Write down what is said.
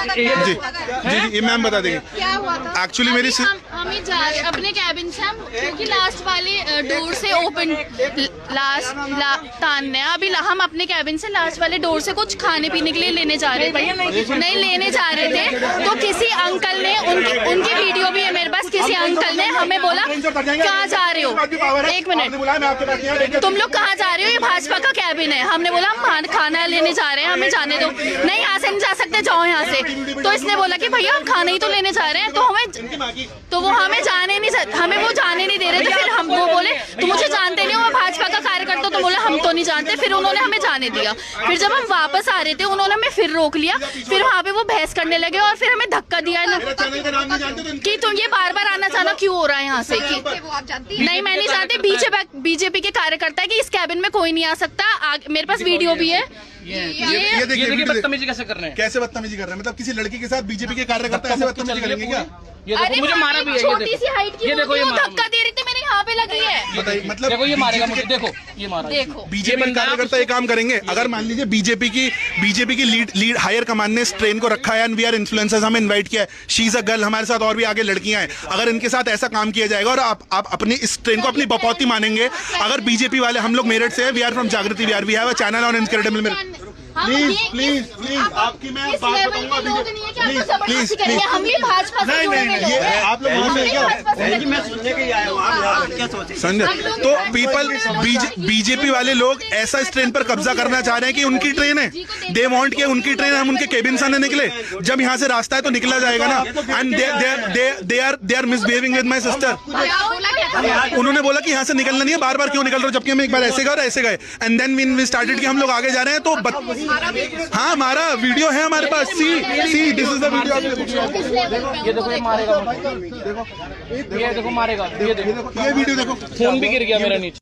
जी जी ma'am बता देंगे क्या हुआ था एक्चुअली मेरी हम ही जा रहे अपने कैबिन से, हम क्योंकि लास्ट वाले डोर से ओपन तानने हैं। अभी हम अपने कैबिन से लास्ट वाले डोर से कुछ खाने पीने के लिए लेने जा रहे थे, नहीं लेने जा रहे थे तो किसी अंकल ने उनकी वीडियो भी है मेरे पास, किसी अंकल ने हमें बोला कहाँ जा रहे हो, एक मिनट तुम लोग कहाँ जा रहे हो, ये भाजपा का कैबिन है। हमने बोला हम खाना लेने जा रहे हैं, हमें जाने दो। नहीं यहाँ से नहीं जा सकते, जाओ यहाँ से। तो इसने बोला कि भैया हम खाना ही तो लेने जा रहे हैं, तो वो हमें वो जाने नहीं दे रहे थे। फिर हम वो बोले तो मुझे जानते नहीं हो, मैं भाजपा का कार्यकर्ता, तो बोले हम तो नहीं जानते। फिर उन्होंने हमें जाने दिया। फिर जब हम वापस आ रहे थे उन्होंने हमें फिर रोक लिया, फिर वहाँ पे वो बहस करने लगे और फिर हमें धक्का दिया कि तुम ये बार बार आना जाना क्यों हो रहा है यहाँ से। नहीं मैं नहीं जानती, बीजेपी के कार्यकर्ता है कि इस कैबिन में कोई नहीं आ सकता। मेरे पास वीडियो भी है। ये देखिए बदतमीजी कैसे कर रहे हैं, कैसे बदतमीजी कर रहे हैं, मतलब किसी लड़की के साथ बीजेपी के कार्यकर्ता ऐसे बदतमीजी करेंगे क्या? ये देखो मुझे मारा भी है, छोटी सी हाइट की, ये देखो ये धक्का दे रही थी, मेरे यहाँ पे लगी है। मतलब देखो ये मारेगा मुझे, देखो ये मारा। देखो बीजेपी कार्यकर्ता ये काम करेंगे। अगर मान लीजिए बीजेपी की लीड हायर कमान ने इस ट्रेन को रखा है एंड वी आर इन्फ्लुएंसर्स, हमें इनवाइट किया है, शी इज अ गर्ल, हमारे साथ और भी आगे लड़कियां हैं, अगर इनके साथ ऐसा काम किया जाएगा और आप अपनी इस ट्रेन को अपनी बपौती मानेंगे। अगर बीजेपी वाले, हम लोग मेरठ से हैं, we are from Jagriti Vihar, we have a channel on incredible Meerut. Please आपकी मैं बात बताऊंगा, प्लीज हम भी भाजपा से नहीं ये आप लोग मैं सुनने के लिए आया हूँ, आप यहाँ क्या सोचे संजय। तो पीपल बीजेपी वाले लोग ऐसा इस ट्रेन पर कब्जा करना चाह रहे हैं कि उनकी ट्रेन है, दे वांट कि उनकी ट्रेन है, हम उनके केबिन से न निकले। जब यहाँ से रास्ता है तो निकला जाएगा ना। And they are misbehaving with my sister. उन्होंने बोला कि यहाँ से निकलना नहीं है, बार बार क्यों निकल रहे हो, जबकि हम एक बार ऐसे गए और ऐसे गए। एंड देन वी स्टार्टेड कि हम लोग आगे जा रहे हैं। तो हाँ हमारा वीडियो है हमारे पास, see this is the video. ये देखो ये मारेगा, देखो ये देखो मारेगा, ये देखो ये वीडियो देखो, फोन भी गिर गया मेरा नीचे।